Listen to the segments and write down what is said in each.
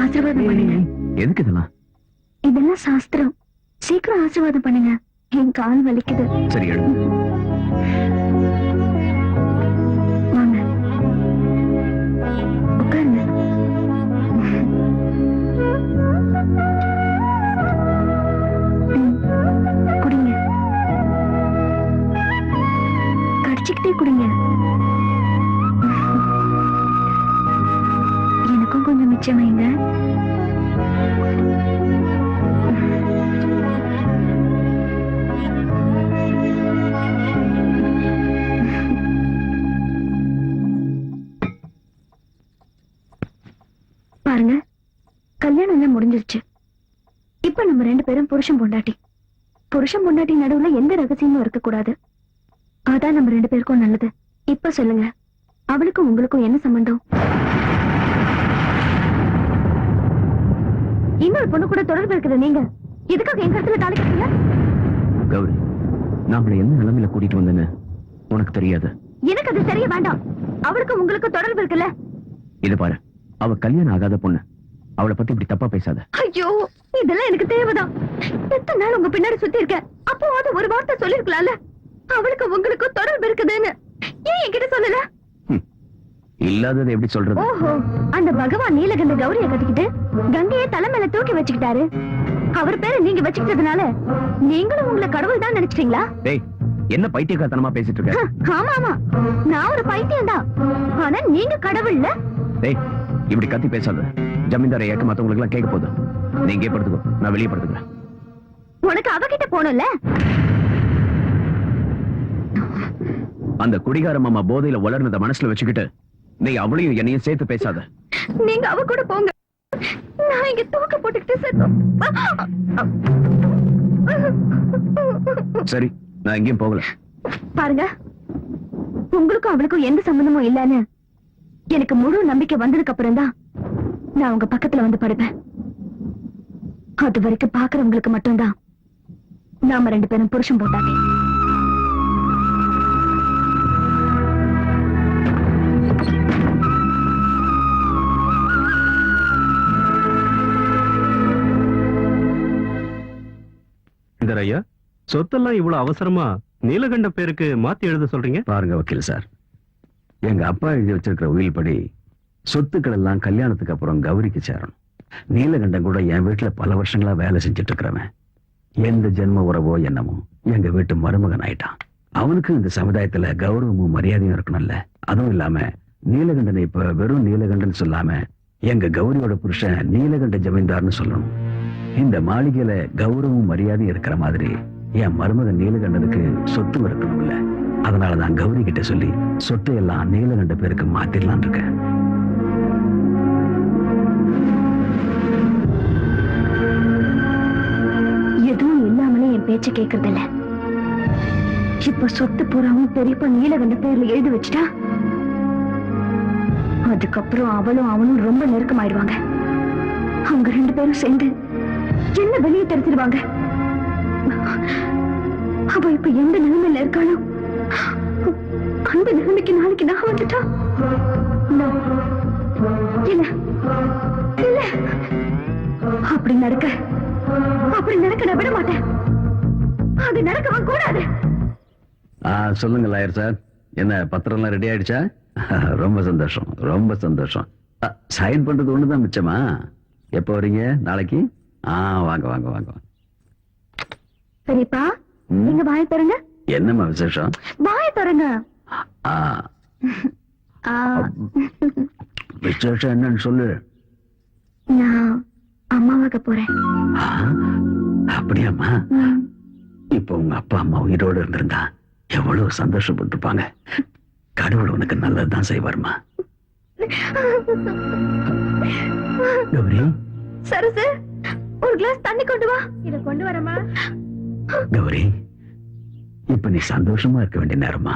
ஆசீர்வாதம் பண்ணுங்க. எதுக்கு இதெல்லாம்? இதெல்லாம் சாஸ்திரம். சீக்கிரம் ஆசீர்வாதம் பண்ணுங்க, என் கால் வலிக்குது. சரி எடு. வாங்க உட்காருங்க. குடிங்க, கடிச்சுக்கிட்டே குடிங்க. எனக்கும் கொஞ்சம் மிச்சம் வைங்க. பாருங்க, கல்யாணம் எல்லாம் முடிஞ்சிருச்சு. இப்ப நம்ம 2 பேரும் புருஷன் பொண்டாட்டி. புருஷன் பொண்டாட்டி நடுவுல எந்த ரகசியமும் இருக்க கூடாது. அதான் நம்ம 2 பேருக்கும் நல்லது. இப்ப சொல்லுங்க, அவளுக்கும் உங்களுக்கும் என்ன சம்பந்தம்? இன்னொரு பொண்ணு கூட தொடர்பு இருக்குது. நீங்க எதுக்காக என் கருத்துல தாலி கட்டல? கௌரி, நாமளை என்ன நிலைமையில கூட்டிட்டு வந்தேன்னு உனக்கு தெரியாது. எனக்கு அது தெரிய வேண்டாம். அவளுக்கும் உங்களுக்கும் தொடர்பு இருக்குல்ல? இது பாரு, அவ கல்யாணம் ஆகாத பொண்ணு. அவளை பத்தி இப்படி தப்பா பேசாத. ஐயோ, இதெல்லாம் எனக்கு தேவைதான். எத்தனை நாள் உங்க பின்னாடி சுத்தி இருக்க, அப்போ அது ஒரு வார்த்தை சொல்லிருக்கலாம்ல. அவளுக்கு உங்களுக்கும் தொடர்பு இருக்குதுன்னு ஏன் என்கிட்ட சொல்லல? இல்லாதது எப்படி சொல்றது? ஓஹோ, அந்த பகவான் நீலகண்ட கௌரிய கட்டிக்கிட்டு கங்கையை தலை மேல தூக்கி வச்சுக்கிட்டாரு. அவர் பேரை நீங்க வச்சுக்கிட்டதுனால நீங்களும் உங்களை கடவுள் தான் நினைச்சிட்டீங்களா? டேய், என்ன பைத்தியக்காரத்தனமா பேசிட்டு இருக்க? ஆமா ஆமா, நான் ஒரு பைத்தியம் தான். ஆனா நீங்க கடவுள்ல. டேய், இப்படி கத்தி பேசாத. ஜமீன்தாரை ஏக்க மத்தவங்களுக்கு எல்லாம் கேட்க போதும். நீங்க படுத்துக்கோ, நான் வெளியே படுத்துக்கிறேன். உனக்கு அவகிட்ட போனல. அந்த குடிகார மாமா போதையில வளர்ந்தத மனசுல வச்சுக்கிட்டு நீ அவளையும் என்னையும் சேர்த்து பேசாத. நீங்க அவ கூட போங்க, நான் இங்க தூக்க போட்டுக்கிட்டு செத்தோம். சரி, நான் எங்கேயும் போகல. பாருங்க, உங்களுக்கும் அவளுக்கும் எந்த சம்பந்தமும் இல்லன்னு எனக்கு முழு நம்பிக்கை வந்ததுக்கு அப்புறம் தான் நான் உங்க பக்கத்துல வந்து படுப்பேன். அது வரைக்கும் பாக்குறவங்களுக்கு மட்டும்தான் நாம 2 பேரும் புருஷன் போட்டாங்க. இந்த ஐயா, சொத்தெல்லாம் இவ்வளவு அவசரமா நீலகண்ட பேருக்கு மாத்தி எழுத சொல்றீங்க? பாருங்க வக்கீல் சார், எங்க அப்பா எழுதி வச்சிருக்கிற உயில் படி சொத்துக்கள் எல்லாம் கல்யாணத்துக்கு அப்புறம் கௌரிக்கு சேரணும். நீலகண்டன் கூட என் வீட்டுல பல வருஷங்களா வேலை செஞ்சுட்டு இருக்கிறவன். எந்த ஜென்ம உறவோ என்னமோ எங்க வீட்டு மருமகன் ஆயிட்டான். அவனுக்கு இந்த சமுதாயத்துல கௌரவமும் மரியாதையும் இருக்கணும்ல. அதுவும் இல்லாம நீலகண்டன் இப்ப வெறும் நீலகண்டன் சொல்லாம எங்க கௌரியோட புருஷன் நீலகண்ட ஜமீன்தார்னு சொல்லணும். இந்த மாளிகையில கௌரவமும் மரியாதையும் இருக்கிற மாதிரி என் மருமகன் நீலகண்டனுக்கு சொத்து இருக்கணும்ல. அதனாலதான் கௌரி கிட்ட சொல்லி சொத்து எல்லாம் நீலகண்ட பேருக்கு மாத்திரலாம் இருக்கேன். எதுவும் இல்லாமலே என் பேச்ச கேக்குறது இல்ல. இப்ப சொத்து பூராவும் பெரியப்பா நீலகண்ட பேர்ல எழுதி வச்சுட்டா அதுக்கப்புறம் அவளும் அவனும் ரொம்ப நெருக்கமாயிடுவாங்க. அவங்க 2 பேரும் சேர்ந்து என்ன வெளியே தெரிஞ்சிருவாங்க. அவ இப்ப எந்த நிலைமையில இருக்காளோ அந்த நிலைமைக்கு நாளைக்கு நான் வந்துட்டா இல்ல இல்ல, அப்படி நடக்க நான் விட மாட்டேன். அது நடக்கவும் கூடாது. சொல்லுங்க லாயர் சார், என்ன பத்திரம் எல்லாம் ரெடி ஆயிடுச்சா? ரொம்ப சந்தோஷம், ரொம்ப சந்தோஷம். சைன் பண்றது ஒண்ணுதான் மிச்சமா? எப்ப வரீங்க? நாளைக்கு? வாங்க வாங்க வாங்க. பெரியப்பா, நீங்க வாய தருங்க. என்னம்மா விசேஷம்? வாய தருங்க. விசேஷம் என்னன்னு சொல்லு. நான் அம்மாவாக போறேன். அப்படியாம்மா? இப்ப உங்க அப்பா அம்மா உயிரோடு இருந்திருந்தா எவ்வளவு சந்தோஷப்பட்டிருப்பாங்க. கடவுள் உனக்கு நல்லதுதான் செய்வார்மா. கௌரி, சரசு, ஒரு கிளாஸ் தண்ணி கொண்டு வா. இத கொண்டு வரமா? கௌரி, இப்ப நீ சந்தோஷமா இருக்க வேண்டிய நேரமா.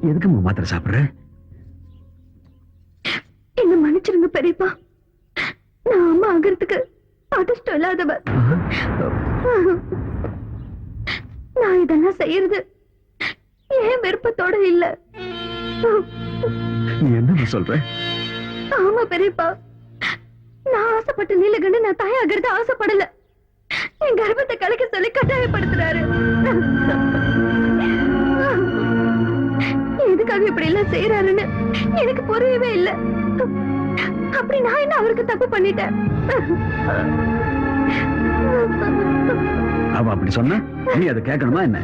எதுக்குமா மாத்திரை சாப்பிடுற? என்ன மன்னிச்சிருங்க பெரியப்பா, நான் அம்மா ஆகிறதுக்கு அதிர்ஷ்டம் இல்லாதவ. நான் இதெல்லாம் செய்யறது ஏன் விருப்பத்தோட இல்ல. நீ என்ன சொல்ற? ஆமா பெரியப்பா, நான் ஆசைப்பட்ட நீலகண்ட நான் தாயாகிறது ஆசைப்படல. என் கர்ப்பத்தை கலைக்க சொல்லி கட்டாயப்படுத்துறாரு. எதுக்காக இப்படி எல்லாம் செய்யறாருன்னு எனக்கு புரியவே இல்ல. அப்படி நான் என்ன அவருக்கு தப்பு பண்ணிட்டேன்? அவ அப்படி சொன்னா நீ அதை கேட்கணுமா என்ன?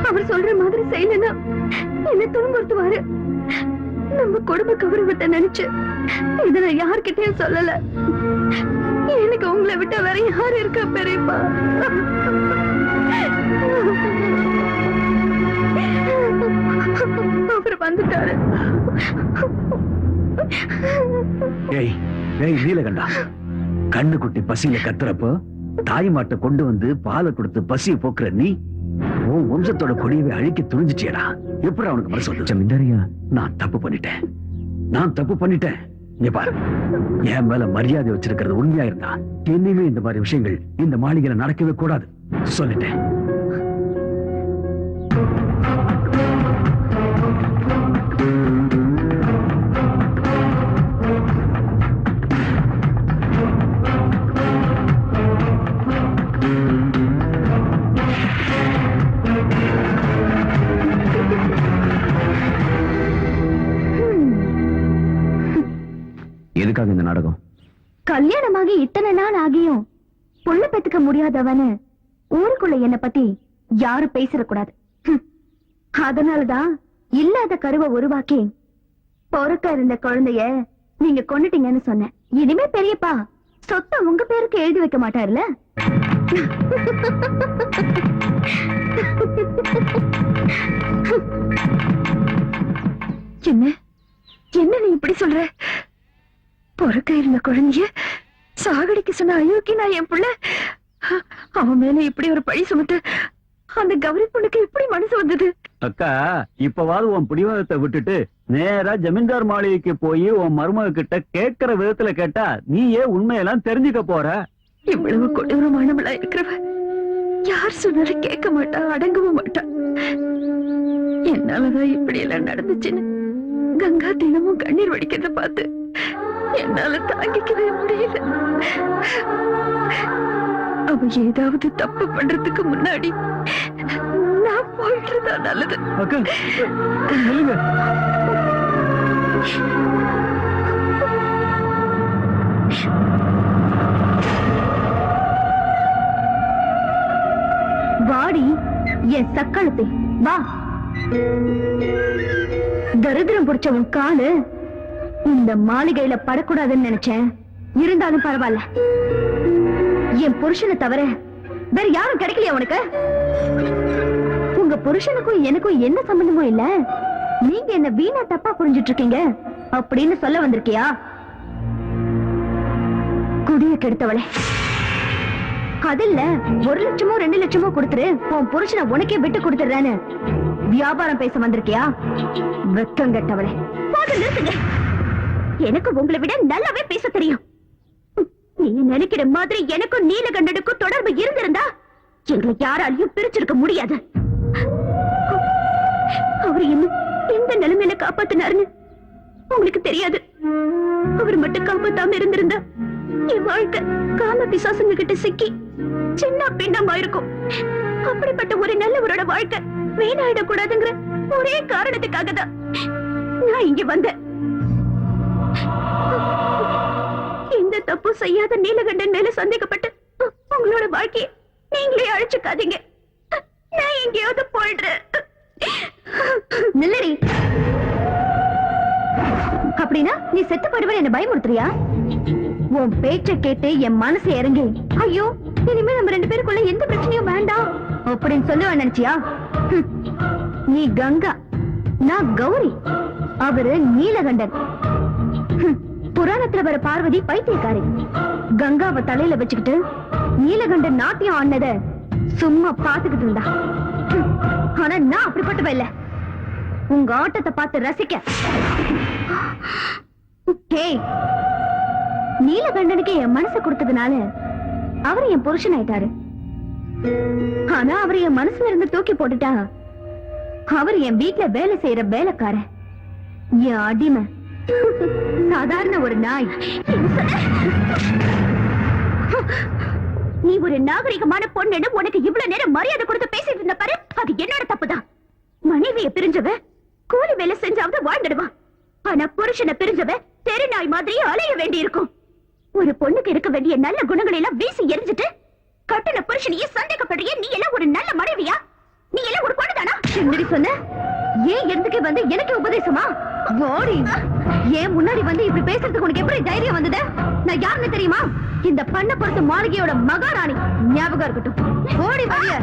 அவர் சொல்ற மாதிரி செய்யலன்னா என்ன துன்புறுத்துவாரு. நம்ம குடும்ப கௌரவத்தை நினைச்சு இத நான் யார்கிட்டயும் சொல்லல. எனக்கு உங்களை விட்ட வேற யாரு இருக்கா பெரியப்பா? அவர் வந்துட்டாரு. ஏய் ஏய் நீலகண்டா, கண்ணு குட்டி பசியில கத்துறப்போ தாய் மாட்டை கொண்டு வந்து பாலை கொடுத்து பசியை போக்குற நீ உன் வம்சத்தோட கொடியவை அழிக்க துணிஞ்சிட்டியடா. எப்படி அவனுக்கு மனசு வந்து? ஜமீன்தாரியா, நான் தப்பு பண்ணிட்டேன். இங்க பாரு, என் மேல மரியாதை வச்சிருக்கிறது உண்மையா இருந்தா இனிமே இந்த மாதிரி விஷயங்கள் இந்த மாளிகையில நடக்கவே கூடாது சொல்லிட்டேன். எதுக்காக இந்த நாடகம்? கல்யாணமாகி இத்தனை நாள் ஆகியும் புள்ள பெத்துக்க முடியாதவனு ஊருக்குள்ள என்ன பத்தி யாரும் பேசிடக்கூடாது. அதனாலதான் இல்லாத கருவை உருவாக்கி பொறுக்க இருந்த குழந்தைய நீங்க கொன்னுட்டீங்கன்னு சொன்னேன். இனிமே பெரியப்பா சொத்தை உங்க பேருக்கு எழுதி வைக்க மாட்டாருல? என்ன நீ இப்படி சொல்ற? பொறுக்க இருந்த குழந்தைய சாகடிக்க சொன்ன அயோக்கி நான் என் புள்ள. அவன் மேல இப்படி ஒரு பழி சுமத்து அந்த கௌரி பொண்ணுக்கு எப்படி மனசு வந்தது? அக்கா, இப்பவாது உன் பிடிவாதத்தை விட்டுட்டு நேரா ஜமீன்தார் மாளிகைக்கு போய் உன் மருமக கிட்ட கேட்கிற விதத்துல கேட்டா நீயே உண்மையெல்லாம் தெரிஞ்சுக்க போற. இவ்வளவு கொடூரமானவளா இருக்கிறவ யார் சொன்னாலும் கேட்க மாட்டா, அடங்கவும் மாட்டா. என்னாலதான் இப்படி எல்லாம் நடந்துச்சுன்னு கங்கா தினமும் கண்ணீர் வடிக்கிறத பார்த்து என்னால தாங்கிக்கவே முடியல. அவ ஏதாவது தப்பு பண்றதுக்கு முன்னாடி நான் போயிட்டுறதா நல்லது. அக்கா சொல்லுங்க. வாடி என் சக்களத்தை வா. தரித்திரம் பிடிச்ச உன் காலு இந்த மாளிகையில படக்கூடாதுன்னு நினைச்சேன். இருந்தாலும் பரவாயில்ல, என் புருஷனை தவிர வேற யாரும் கிடைக்கலையா உனக்கு? உங்க புருஷனுக்கும் எனக்கும் என்ன சம்பந்தமும் இல்ல. நீங்க என்ன வீணா தப்பா புரிஞ்சிட்டு இருக்கீங்க அப்படின்னு சொல்ல வந்திருக்கியா? குடிய கெடுத்தவளே, அதில்ல 1 லட்சமோ 2 லட்சமோ கொடுத்துரு உன் புருஷனை உனக்கே விட்டு கொடுத்துறேன்னு வியாபாரம் பேச வந்திருக்கியா? வெக்கம் கெட்டவளே, நிறுத்துங்க. எனக்கு உங்களை விட நல்லாவே பேச தெரியும். நீங்க நினைக்கிற மாதிரி எனக்கும் நீலகண்டனுக்கும் தொடர்பு இருந்திருந்தா எங்களை யாராலையும் பிரிச்சிருக்க முடியாது. அவர் இன்னும் எந்த நிலைமையில காப்பாத்தினாருன்னு உங்களுக்கு தெரியாது. அவர் மட்டும் காப்பாத்தாம இருந்திருந்தா என் வாழ்க்கை காம பிசாசுங்க கிட்ட சிக்கி சின்ன பின்னமா இருக்கும். அப்படிப்பட்ட ஒரு நல்லவரோட வாழ்க்கை வீணாயிடக்கூடாதுங்கிற ஒரே காரணத்துக்காக தான் நான் இங்க வந்தேன். எந்த தப்பு செய்யாத நீலகண்டன் மேல சந்தேகப்பட்டு உங்களோட வாழ்க்கையை நீங்களே அழிச்சுக்காதீங்க. நான் எங்கேயாவது போயிடுறேன். நில்லடி. அப்படின்னா நீ செத்து போயிடுவேன் என்ன பயமுறுத்துறியா? உன் பேச்ச கேட்டு என் மனசு இறங்கி ஐயோ இனிமே நம்ம 2 பேருக்குள்ள எந்த பிரச்சனையும் வேண்டாம் அப்படின்னு சொல்லுவ நினைச்சியா? நீ கங்கா, நான் கௌரி, அவரு நீலகண்டன். புராணத்துல வர பார்வதி பைத்தியக்காரி. கங்காவை தலையில வச்சுக்கிட்டு நீலகண்டன் நாட்டியம் ஆனத சும்மா பாத்துக்கிட்டு இருந்தா. ஆனா நான் அப்படிப்பட்டவ இல்ல, உங்க ஆட்டத்தை பார்த்து ரசிக்க. நீலகண்டனுக்கு என் மனசை கொடுத்ததுனால அவர் என் புருஷன் ஆயிட்டாரு. ஆனா அவர் என் மனசுல இருந்து தூக்கி போட்டுட்டா அவர் என் வீட்ல வேலை செய்யற வேலைக்காரன், என் அடிமை, சாதாரண ஒரு நாய். நீ ஒரு நாகரிகமான பொண்ணுன்னு உனக்கு இவ்வளவு நேரம் மரியாதை கொடுத்து பேசிட்டு இருந்த பாரு, அது என்னோட தப்புதான். மனைவியை பிரிஞ்சவ கூலி வேலை செஞ்சாவது வாழ்ந்துடுவான். ஆனா புருஷனை பிரிஞ்சவ தெரு நாய் மாதிரியே அலைய வேண்டி இருக்கும். ஒரு பொண்ணுக்கு இருக்க வேண்டிய நல்ல குணங்களை எல்லாம் வீசி எரிஞ்சிட்டு கட்டின புருஷனையே சந்தேகப்படுறிய. நீ எல்லாம் ஒரு நல்ல மனைவியா? நீ எல்லாம் ஒரு பொண்ணுதானா? என்னடி சொன்ன? ஏன் எதுக்கு வந்து எனக்கு உபதேசமா? ஓடி ஏன் முன்னாடி வந்து இப்படி பேசுறதுக்கு உனக்கு எப்படி தைரியம் வந்தது? நான் யாருன்னு தெரியுமா? இந்த பண்ண பொறுத்த மாளிகையோட மகாராணி. ஞாபகம் இருக்கட்டும். ஓடி வரிய.